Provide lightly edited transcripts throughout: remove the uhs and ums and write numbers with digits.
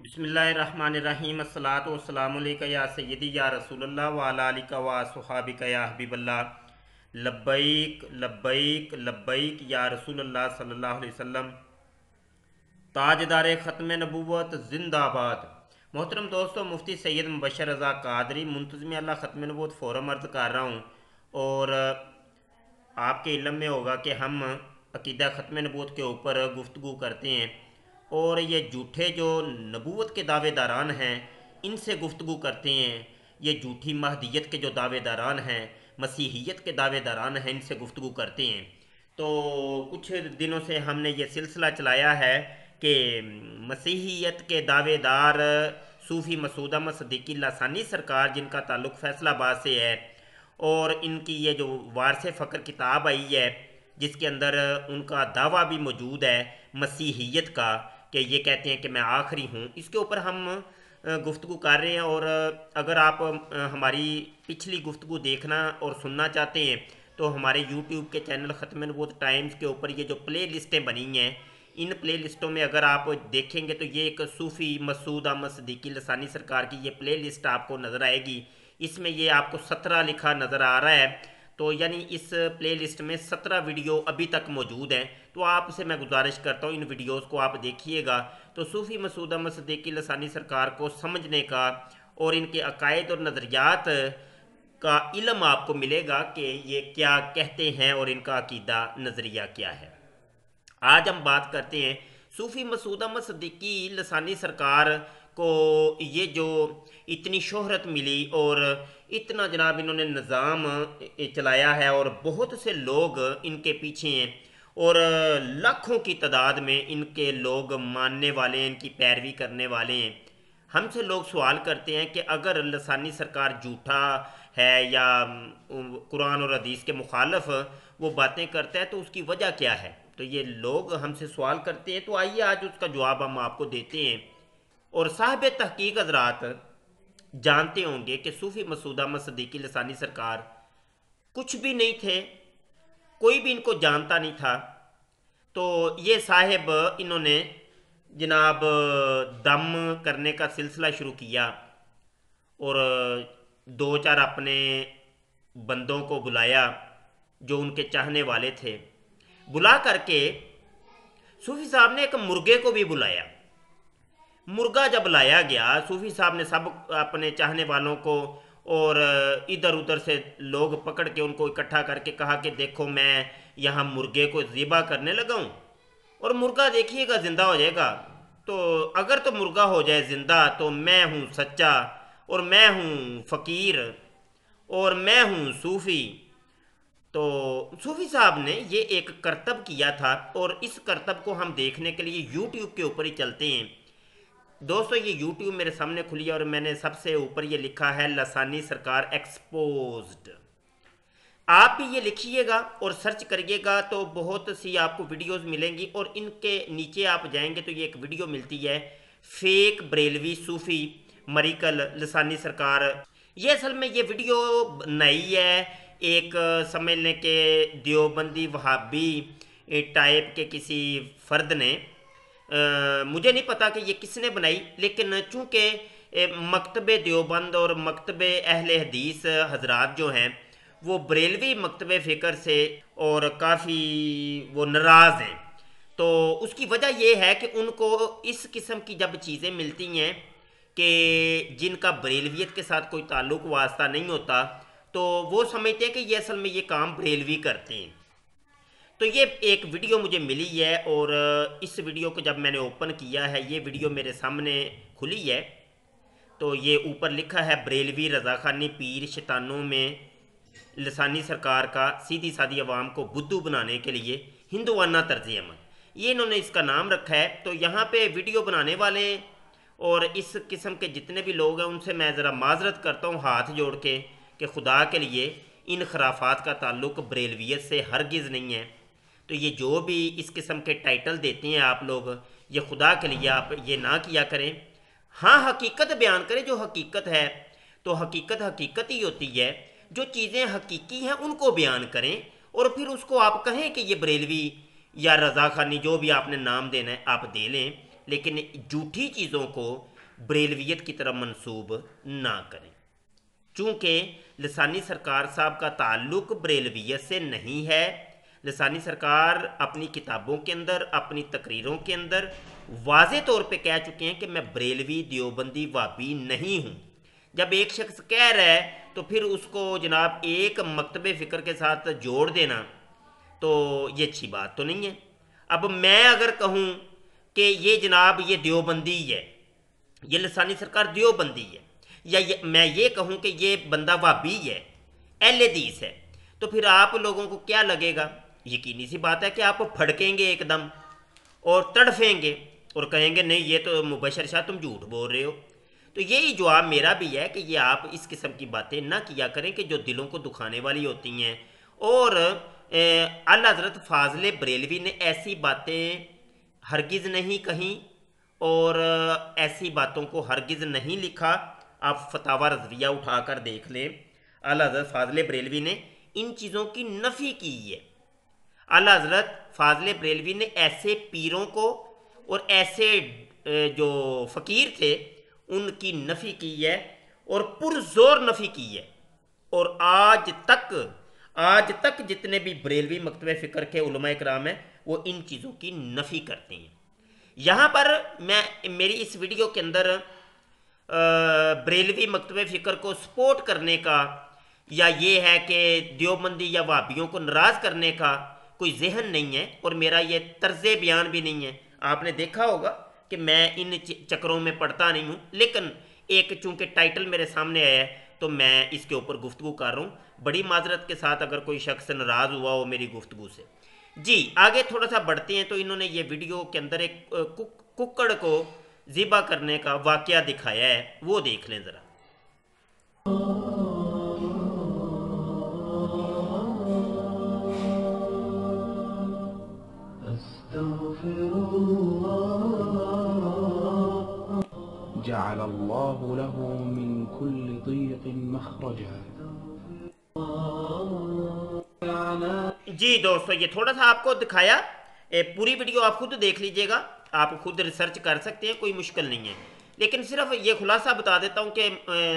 बिस्मिल्लाहिर्रहमानिर्रहीम अस्सलातु वस्सलामु अलैका या सय्यदी या रसूलल्लाह व अला आलिका व सुहाबिका या हबीबल्लाह लब्बैक लब्बैक लब्बैक या रसूलल्लाह सल्लल्लाहु अलैहि वसल्लम। ताजदार ख़त्म नबूवत जिंदाबाद। मोहतरम दोस्तों, मुफ्ती सैयद मुबशर रज़ा कादरी मुंतज़िम अल्लाह ख़त्म नबूवत फ़ोरम अर्ज़ कर रहा हूँ। और आपके इल्म में होगा कि हम अकीदा ख़त्म नबूवत के ऊपर गुफ्तगू करते हैं और ये झूठे जो नबूवत के दावेदारान हैं इनसे गुफ्तगू करते हैं। ये झूठी महदियत के जो दावेदारान हैं, मसीहियत के दावेदारान हैं, इनसे गुफ्तगू करते हैं। तो कुछ दिनों से हमने ये सिलसिला चलाया है कि मसीहियत के दावेदार सूफ़ी मसूद अहमद सिद्दीकी लासानी सरकार, जिनका ताल्लुक़ फैसलाबाद से है, और इनकी ये जो वारसे फ़क्र किताब आई है जिसके अंदर उनका दावा भी मौजूद है मसीहियत का, कि ये कहते हैं कि मैं आखिरी हूँ, इसके ऊपर हम गुफ्तगू कर रहे हैं। और अगर आप हमारी पिछली गुफ्तगू देखना और सुनना चाहते हैं तो हमारे यूट्यूब के चैनल ख़त्म नबूवत टाइम्स के ऊपर ये जो प्ले लिस्टें बनी हैं, इन प्ले लिस्टों में अगर आप देखेंगे तो ये एक सूफ़ी मसूद अहमद सिद्दीकी लसानी सरकार की ये प्ले लिस्ट आपको नज़र आएगी। इसमें ये आपको 17 लिखा नज़र आ रहा है। तो यानी इस प्ले लिस्ट में 17 वीडियो अभी तक मौजूद हैं। तो आपसे मैं गुजारिश करता हूँ इन वीडियोस को आप देखिएगा तो सूफ़ी मसूद अहमद सिद्दीकी लसानी सरकार को समझने का और इनके अकायद और नज़रियात का इल्म आपको मिलेगा कि ये क्या कहते हैं और इनका अकीदा नज़रिया क्या है। आज हम बात करते हैं सूफ़ी मसूद अहमद सिद्दीकी लसानी सरकार को ये जो इतनी शोहरत मिली और इतना जनाब इन्होंने निज़ाम चलाया है और बहुत से लोग इनके पीछे हैं और लाखों की तादाद में इनके लोग मानने वाले हैं, इनकी पैरवी करने वाले हैं। हमसे लोग सवाल करते हैं कि अगर लसानी सरकार झूठा है या कुरान और हदीस के मुखालफ वो बातें करता है तो उसकी वजह क्या है। तो ये लोग हमसे सवाल करते हैं, तो आइए आज उसका जवाब हम आपको देते हैं। और साहिब तहकीक हजरात जानते होंगे कि सूफ़ी मसूद अहमद सिद्दीकी लसानी सरकार कुछ भी नहीं थे, कोई भी इनको जानता नहीं था। तो ये साहिब इन्होंने जनाब दम करने का सिलसिला शुरू किया और दो चार अपने बंदों को बुलाया जो उनके चाहने वाले थे। बुला करके सूफ़ी साहब ने एक मुर्गे को भी बुलाया। मुर्गा जब लाया गया, सूफ़ी साहब ने सब अपने चाहने वालों को और इधर उधर से लोग पकड़ के उनको इकट्ठा करके कहा कि देखो मैं यहाँ मुर्गे को ज़िबा करने लगा हूँ और मुर्गा देखिएगा ज़िंदा हो जाएगा। तो अगर तो मुर्गा हो जाए ज़िंदा तो मैं हूँ सच्चा और मैं हूँ फ़कीर और मैं हूँ सूफ़ी। तो सूफ़ी साहब ने ये एक करतब किया था और इस करतब को हम देखने के लिए यूट्यूब के ऊपर ही चलते हैं। दोस्तों, ये यूट्यूब मेरे सामने खुली है और मैंने सबसे ऊपर ये लिखा है लसानी सरकार एक्सपोज्ड। आप भी ये लिखिएगा और सर्च करिएगा तो बहुत सी आपको वीडियोस मिलेंगी और इनके नीचे आप जाएंगे तो ये एक वीडियो मिलती है फेक बरेलवी सूफ़ी मरिकल लसानी सरकार। ये असल में ये वीडियो नई है, एक समझ लें कि देवबंदी वहाबी टाइप के किसी फ़र्द ने, मुझे नहीं पता कि ये किसने बनाई, लेकिन चूँकि मकतबे देवबंद और मकतबे अहले हदीस हजरात जो हैं वो बरेलवी मकतबे फ़िक्र से और काफ़ी वो नाराज़ हैं। तो उसकी वजह यह है कि उनको इस किस्म की जब चीज़ें मिलती हैं कि जिनका बरेलवियत के साथ कोई ताल्लुक़ वास्ता नहीं होता तो वो समझते हैं कि ये असल में ये काम बरेलवी करते हैं। तो ये एक वीडियो मुझे मिली है और इस वीडियो को जब मैंने ओपन किया है, ये वीडियो मेरे सामने खुली है, तो ये ऊपर लिखा है बरेलवी रज़ाखानी पीर शैतानों में लसानी सरकार का सीधी सादी आवाम को बुद्धू बनाने के लिए हिंदुवाना तर्ज अमल, ये इन्होंने इसका नाम रखा है। तो यहाँ पे वीडियो बनाने वाले और इस किस्म के जितने भी लोग हैं उनसे मैं ज़रा माजरत करता हूँ हाथ जोड़ के कि खुदा के लिए इन खराफात का ताल्लुक़ बरेलवियत से हरगिज़ नहीं है। तो ये जो भी इस किस्म के टाइटल देते हैं आप लोग, ये खुदा के लिए आप ये ना किया करें। हाँ, हकीकत बयान करें जो हकीकत है। तो हकीकत हकीकत ही होती है, जो चीज़ें हकीकी हैं उनको बयान करें और फिर उसको आप कहें कि ये बरेलवी या रज़ाखानी जो भी आपने नाम देना है आप दे लें। लेकिन झूठी चीज़ों को बरेलवियत की तरफ मंसूब ना करें। चूँकि लसानी सरकार साहब का ताल्लुक़ बरेलवियत से नहीं है। लसानी सरकार अपनी किताबों के अंदर, अपनी तकरीरों के अंदर वाज़े तौर पे कह चुके हैं कि मैं बरेलवी, देवबंदी, वाबी नहीं हूँ। जब एक शख्स कह रहा है तो फिर उसको जनाब एक मकतबे फ़िक्र के साथ जोड़ देना तो ये अच्छी बात तो नहीं है। अब मैं अगर कहूँ कि ये जनाब ये देवबंदी है, ये लसानी सरकार देवबंदी है, या मैं ये कहूँ कि ये बंदा वाबी है, अहले हदीस है, तो फिर आप लोगों को क्या लगेगा? यकीनी सी बात है कि आप फड़केंगे एकदम और तड़फेंगे और कहेंगे नहीं ये तो मुबशर शाह तुम झूठ बोल रहे हो। तो यही जवाब मेरा भी है कि ये आप इस किस्म की बातें ना किया करें कि जो दिलों को दुखाने वाली होती हैं। और आला हज़रत फ़ाज़िल बरेलवी ने ऐसी बातें हरगिज़ नहीं कहीं और ऐसी बातों को हरगिज़ नहीं लिखा। आप फतावा रज़विया उठा कर देख लें, आला हज़रत फ़ाज़िल बरेलवी ने इन चीज़ों की नफ़ी की है। आला हज़रत फ़ाज़िल बरेलवी ने ऐसे पीरों को और ऐसे जो फ़कीर थे उनकी नफ़ी की है और पुरज़ोर नफ़ी की है। और आज तक जितने भी बरेलवी मकतबे फ़िक्र के उलमा इकराम हैं वो इन चीज़ों की नफ़ी करते हैं। यहाँ पर मैं मेरी इस वीडियो के अंदर बरेलवी मकतबे फ़िक्र को सपोर्ट करने का या ये है कि देवबंदी या वाबियों को नाराज़ करने का कोई जहन नहीं है और मेरा ये तर्ज़ बयान भी नहीं है। आपने देखा होगा कि मैं इन चक्करों में पढ़ता नहीं हूँ, लेकिन एक चूँकि टाइटल मेरे सामने आया है तो मैं इसके ऊपर गुफ्तगू कर रहा हूँ। बड़ी माजरत के साथ अगर कोई शख्स नाराज़ हुआ हो मेरी गुफ्तगू से। जी आगे थोड़ा सा बढ़ते हैं। तो इन्होंने ये वीडियो के अंदर एक कुक्कड़ को ज़िबा करने का वाक़या दिखाया है, वो देख लें ज़रा। जअलल्लाहु लहू मिन कुल्लि दीक़िन मख़रजा। जी दोस्तों ये थोड़ा सा आपको दिखाया, पूरी वीडियो आप खुद देख लीजिएगा, आप खुद रिसर्च कर सकते हैं, कोई मुश्किल नहीं है। लेकिन सिर्फ ये खुलासा बता देता हूँ कि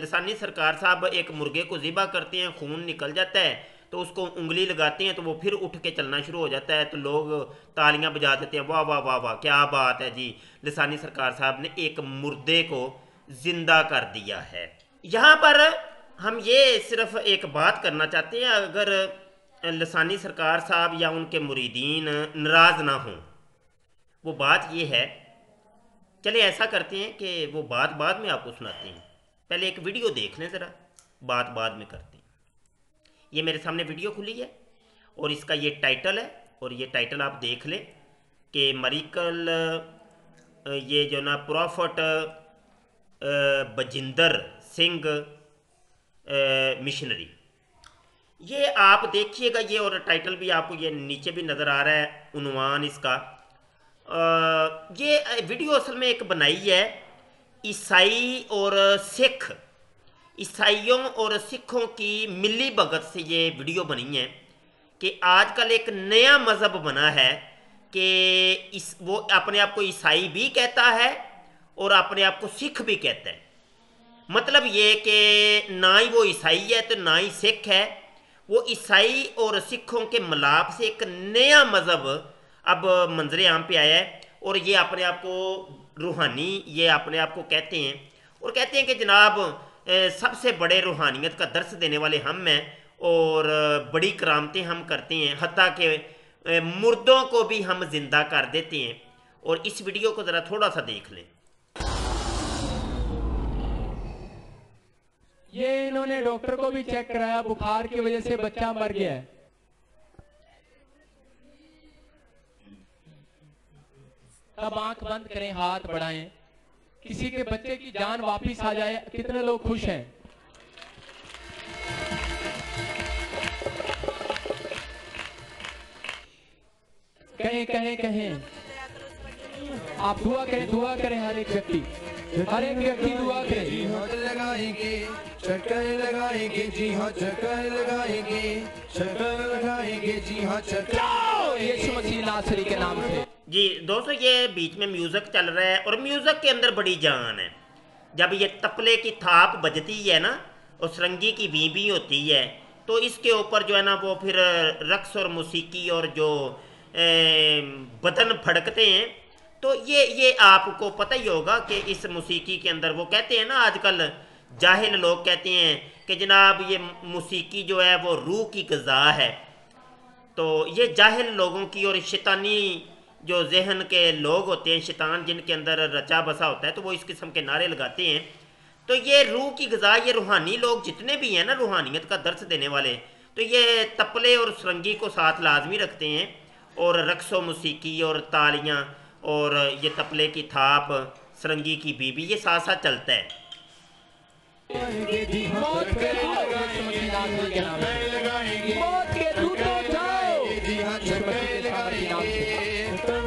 लसानी सरकार साहब एक मुर्गे को ज़िबा करते हैं, खून निकल जाता है तो उसको उंगली लगाते हैं तो वो फिर उठ के चलना शुरू हो जाता है, तो लोग तालियां बजा देते हैं, वाह वाह वाह वाह क्या बात है जी, लसानी सरकार साहब ने एक मुर्दे को ज़िंदा कर दिया है। यहाँ पर हम ये सिर्फ एक बात करना चाहते हैं, अगर लसानी सरकार साहब या उनके मुरीदीन नाराज़ ना हों, वो बात ये है, चले ऐसा करते हैं कि वो बात बाद में आपको सुनाते हैं, पहले एक वीडियो देख लें ज़रा, बात बाद में करते हैं। ये मेरे सामने वीडियो खुली है और इसका ये टाइटल है, और ये टाइटल आप देख लें कि मरिकल ये जो ना प्रॉफट बजिंदर सिंह मिशनरी, ये आप देखिएगा ये, और टाइटल भी आपको ये नीचे भी नज़र आ रहा है, उन्वान इसका। ये वीडियो असल में एक बनाई है ईसाई और सिख, ईसाइयों और सिखों की मिली भगत से ये वीडियो बनी है कि आजकल एक नया मज़हब बना है कि वो अपने आप को ईसाई भी कहता है और अपने आप को सिख भी कहता है। मतलब ये कि ना ही वो ईसाई है तो ना ही सिख है, वो ईसाई और सिखों के मिलाप से एक नया मज़हब अब मंजरे आम पे आया है और ये अपने आप को रूहानी ये अपने आप को कहते हैं और कहते हैं कि जनाब सबसे बड़े रूहानियत का दर्स देने वाले हम हैं और बड़ी करामतें हम करते हैं, हत्ता के मुर्दों को भी हम जिंदा कर देते हैं। और इस वीडियो को ज़रा थोड़ा सा देख लें। ये इन्होंने डॉक्टर को भी चेक कराया, बुखार की वजह से बच्चा मर गया है। अब आंख बंद करें, हाथ बढ़ाएं, किसी के बच्चे की जान वापिस आ जाए, कितने लोग खुश हैं? कहें कहें कहें, आप दुआ करें हर एक व्यक्ति दुआ करे। जी हाँ लगाएंगे, चक्कर लगाएंगे, जी हाँ चक्कर लगाएंगे, चक्कर लगाएंगे, जी हाँ चक्कर। यीशु मसीह नासरी के नाम से। जी दोस्तों ये बीच में म्यूज़िक चल रहा है और म्यूज़िक के अंदर बड़ी जान है। जब ये तपले की थाप बजती है ना और सरंगी की बीबी होती है, तो इसके ऊपर जो है ना वो फिर रक्स और मौसीकी और जो बदन फड़कते हैं। तो ये आपको पता ही होगा कि इस मौसीकी के अंदर वो कहते हैं ना, आजकल जाहिल लोग कहते हैं कि जनाब ये मौसीकी जो है वो रूह की ग़िज़ा है। तो ये जाहिल लोगों की और शैतानी जो जहन के लोग होते हैं, शैतान जिनके अंदर रचा बसा होता है, तो वो इस किस्म के नारे लगाते हैं। तो ये रूह की ग़िज़ा, ये रूहानी लोग जितने भी हैं ना, रूहानियत का दर्स देने वाले, तो ये तपले और सरंगी को साथ लाजमी रखते हैं, और रक्स व मौसीकी और तालियाँ और ये तपले की थाप, सरंगी की बीबी, ये साथ साथ चलता है। मौत के दूतों जाओ, जी हाँ चक्कर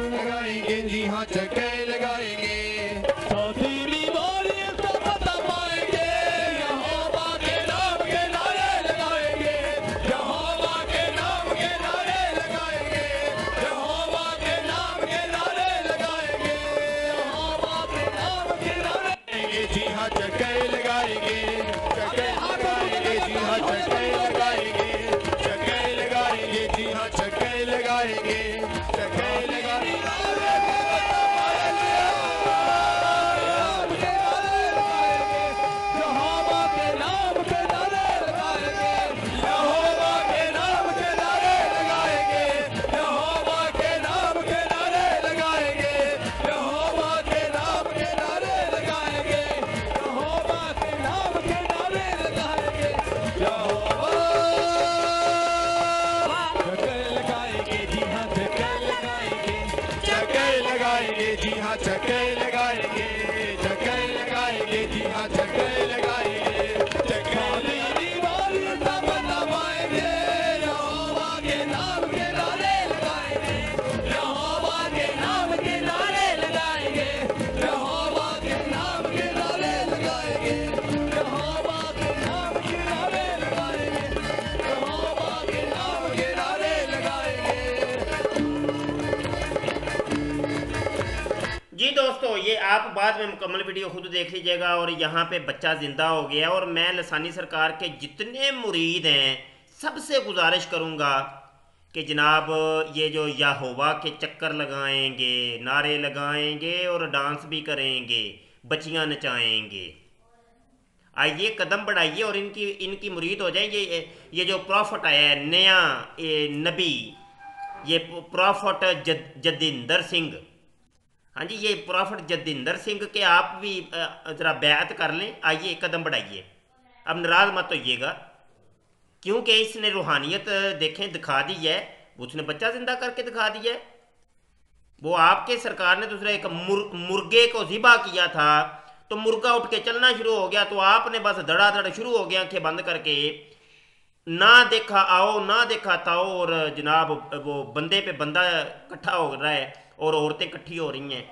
लगाएंगे, जी हाँ चक्कर लगाएंगे। चौथी बीमारी तो बता पाएंगे, यहोवा के नाम के नारे लगाएंगे, यहोवा के नाम के नारे लगाएंगे, यहोवा के नाम के नारे लगाएंगे, यहोवा के नाम के नारे। जी हाँ चक्कर लगाएंगे, चक्कर लगाएंगे, जी हाँ चक्कर लगाएंगे, चक्कर लगाएंगे, जी हाँ चक्कर लगाएंगे, चक्कर लगाएंगे। यहोवा के नाम के नारे लगाएंगे, यहोवा के नाम के नारे लगाएंगे, यहोवा के नाम के नारे लगाएंगे, यहोवा के नाम के नारे लगाएंगे, यहोवा के नाम के नारे लगाएंगे, यहोवा। चक्कर लगाएंगे, जी हाँ चक्कर लगाएंगे, चक्कर लगाएंगे, जी हाँ चक्कर लगाएंगे, चक्कर लगाएंगे, जी हाँ चक्कर लगाएंगे, चक्कर दीवारी तब दबाएंगे, यहोवा के नाम के नारे लगाएंगे, यहोवा के नाम के नारे लगाएंगे, यहोवा के नाम के नारे लगाएंगे, यहोवा के नाम के नारे लगाएंगे, यहोवा के नाम के नारे लगाएंगे। जी दोस्तों, ये आप बाद में मुकम्मल वीडियो खुद देख लीजिएगा। और यहाँ पे बच्चा ज़िंदा हो गया, और मैं लसानी सरकार के जितने मुरीद हैं सबसे गुजारिश करूँगा कि जनाब ये जो यहोवा के चक्कर लगाएंगे, नारे लगाएंगे और डांस भी करेंगे, बच्चियाँ नचाएंगे, आइए कदम बढ़ाइए और इनकी मुरीद हो जाए। ये जो प्रॉफिट आया है नया, ये नबी, ये प्रॉफिट जदिंदर सिंह, हाँ जी, ये प्रॉफिट जदिंदर सिंह के आप भी ज़रा बैत कर लें, आइए कदम बढ़ाइए। अब नाराज़ मत होइएगा, क्योंकि इसने रूहानियत देखें दिखा दी है, उसने बच्चा जिंदा करके दिखा दिया है। वो आपके सरकार ने दूसरा एक मुर्गे को ज़िबा किया था, तो मुर्गा उठ के चलना शुरू हो गया, तो आपने बस धड़ाधड़ शुरू हो गया आंखें बंद करके, ना देखा आओ ना देखा ताओ, और जनाब वो बंदे पे बंदा इकट्ठा हो रहा है और औरतें इकट्ठी हो रही हैं,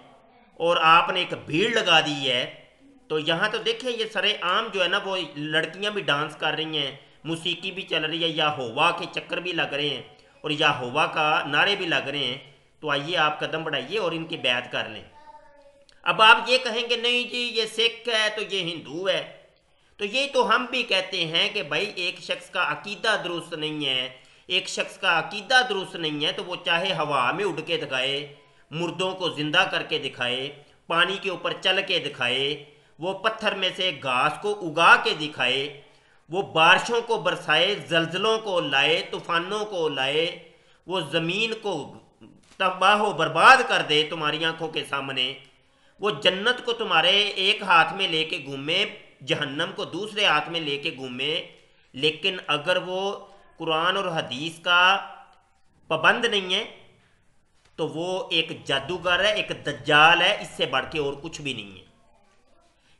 और आपने एक भीड़ लगा दी है। तो यहाँ तो देखें ये सरे आम जो है ना, वो लड़कियाँ भी डांस कर रही हैं, मौसीकी भी चल रही है, यहोवा के चक्कर भी लग रहे हैं और यहोवा का नारे भी लग रहे हैं। तो आइए आप कदम बढ़ाइए और इनकी बैत कर लें। अब आप ये कहेंगे नहीं जी ये सिख है तो ये हिंदू है, तो ये तो हम भी कहते हैं कि भाई एक शख्स का अकीदा दुरुस्त नहीं है, एक शख्स का अकीदा दुरुस्त नहीं है तो वो चाहे हवा में उड़ के दिखाए, मुर्दों को जिंदा करके दिखाए, पानी के ऊपर चल के दिखाए, वो पत्थर में से घास को उगा के दिखाए, वो बारिशों को बरसाए, जलजलों को लाए, तूफानों को लाए, वो ज़मीन को तबाह बर्बाद कर दे तुम्हारी आंखों के सामने, वो जन्नत को तुम्हारे एक हाथ में लेके घूमे, जहन्नम को दूसरे हाथ में लेके घूमे, लेकिन अगर वो कुरान और हदीस का पाबंद नहीं है तो वो एक जादूगर है, एक दज्जाल है, इससे बढ़ के और कुछ भी नहीं है।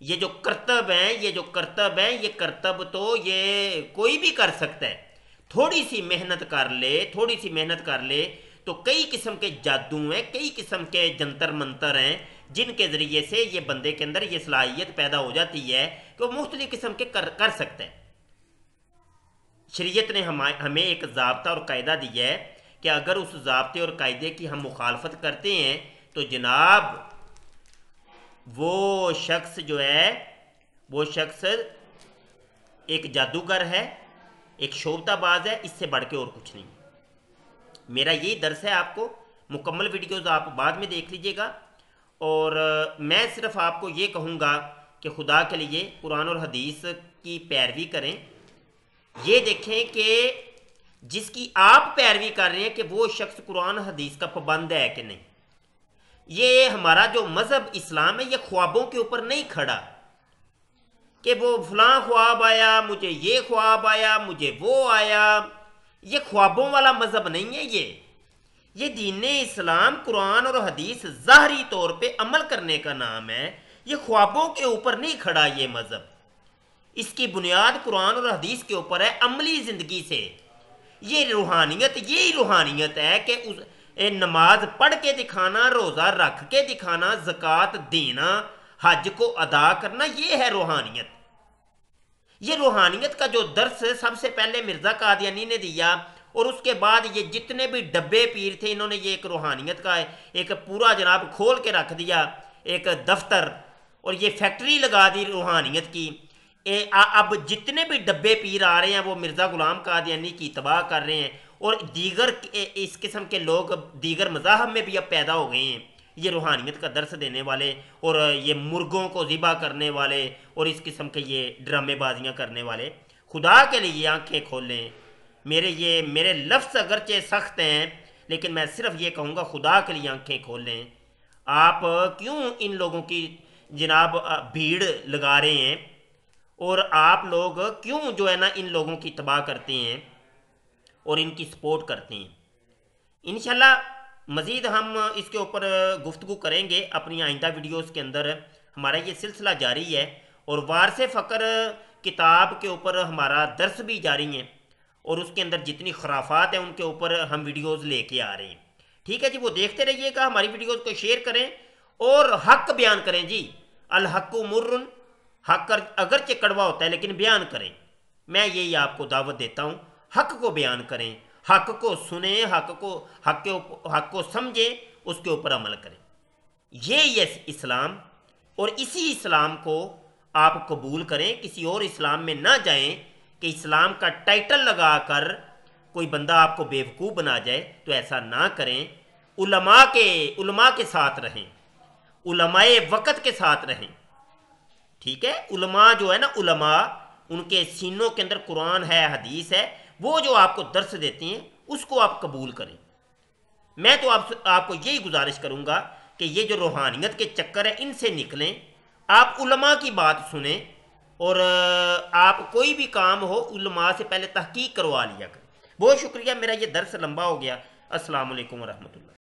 ये जो करतब हैं, ये जो करतब हैं, ये करतब तो ये कोई भी कर सकता है, थोड़ी सी मेहनत कर ले, थोड़ी सी मेहनत कर ले तो कई किस्म के जादू हैं, कई किस्म के जंतर मंतर हैं जिनके ज़रिए से ये बंदे के अंदर ये सलाहियत पैदा हो जाती है कि वो मुख्तलिफ किस्म के कर सकता है। शरीयत ने हमें एक ज़ाब्ता और कायदा दिया है कि अगर उस ज़ाब्ते और कायदे की हम मुखालफत करते हैं तो जनाब वो शख्स जो है वो शख्स एक जादूगर है, एक शोभताबाज है, इससे बढ़ के और कुछ नहीं। मेरा यही दर्स है आपको। मुकम्मल वीडियोज़ आप बाद में देख लीजिएगा। और मैं सिर्फ आपको ये कहूँगा कि खुदा के लिए कुरान और हदीस की पैरवी करें। ये देखें कि जिसकी आप पैरवी कर रहे हैं कि वो शख्स कुरान हदीस का पाबंद है कि नहीं। ये हमारा जो मज़हब इस्लाम है ये ख्वाबों के ऊपर नहीं खड़ा कि वो फलां ख्वाब आया, मुझे ये ख्वाब आया, मुझे वो आया। ये ख्वाबों वाला मज़हब नहीं है। ये दीन इस्लाम कुरान और हदीस ज़ाहरी तौर पे अमल करने का नाम है। ये ख्वाबों के ऊपर नहीं खड़ा ये मज़हब। इसकी बुनियाद कुरान और हदीस के ऊपर है, अमली ज़िंदगी से। ये रूहानियत, यही रूहानियत है कि उस नमाज पढ़ के दिखाना, रोज़ा रख के दिखाना, ज़कात देना, हज को अदा करना, ये है रूहानियत। ये रूहानियत का जो दर्स सबसे पहले मिर्ज़ा कादियानी ने दिया और उसके बाद ये जितने भी डब्बे पीर थे इन्होंने ये एक रूहानियत का एक पूरा जनाब खोल के रख दिया, एक दफ्तर, और ये फैक्ट्री लगा दी रूहानियत की। अब जितने भी डब्बे पीर आ रहे हैं वो मिर्ज़ा ग़ुलाम कादियानी की तबाह कर रहे हैं। और दीगर इस किस्म के लोग दीगर मज़ाहब में भी अब पैदा हो गए हैं, ये रूहानियत का दर्स देने वाले और ये मुर्गों को ज़िबा करने वाले और इस किस्म के ये ड्रामेबाजियाँ करने वाले। खुदा के लिए आंखें खोलें। मेरे लफ्ज़ अगरचे सख्त हैं लेकिन मैं सिर्फ ये कहूँगा खुदा के लिए आंखें खोलें। आप क्यों इन लोगों की जनाब भीड़ लगा रहे हैं और आप लोग क्यों जो है ना इन लोगों की तबाह करते हैं और इनकी सपोर्ट करते हैं। इंशाल्लाह मज़ीद हम इसके ऊपर गुफ्तगू करेंगे अपनी आइंदा वीडियोस के अंदर। हमारा ये सिलसिला जारी है और वारिस फ़क्र किताब के ऊपर हमारा दर्स भी जारी है और उसके अंदर जितनी खुराफात हैं उनके ऊपर हम वीडियोस लेके आ रहे हैं। ठीक है जी, वो देखते रहिएगा, हमारी वीडियोस को शेयर करें और हक बयान करें जी। अल हक्कु मुर्रुन, हक अगरचे कड़वा होता है लेकिन बयान करें। मैं यही आपको दावत देता हूँ, हक को बयान करें, हक को सुने, हक को समझें, उसके ऊपर अमल करें। ये इस्लाम और इसी इस्लाम को आप कबूल करें, किसी और इस्लाम में ना जाएं कि इस्लाम का टाइटल लगाकर कोई बंदा आपको बेवकूफ़ बना जाए। तो ऐसा ना करें। उलमा के साथ रहें, उलमाए वक़्त के साथ रहें। ठीक है, उलमा जो है ना, उलमा उनके सीनों के अंदर कुरान है, हदीस है, वो जो आपको दर्स देते हैं उसको आप कबूल करें। मैं तो आपको यही गुजारिश करूँगा कि ये जो रूहानियत के चक्कर है इनसे निकलें, आप उलमा की बात सुने और आप कोई भी काम हो उलमा से पहले तहकीक करवा लिया करें। बहुत शुक्रिया, मेरा ये दर्स लंबा हो गया। अस्सलाम वालेकुम व रहमतुल्लाह।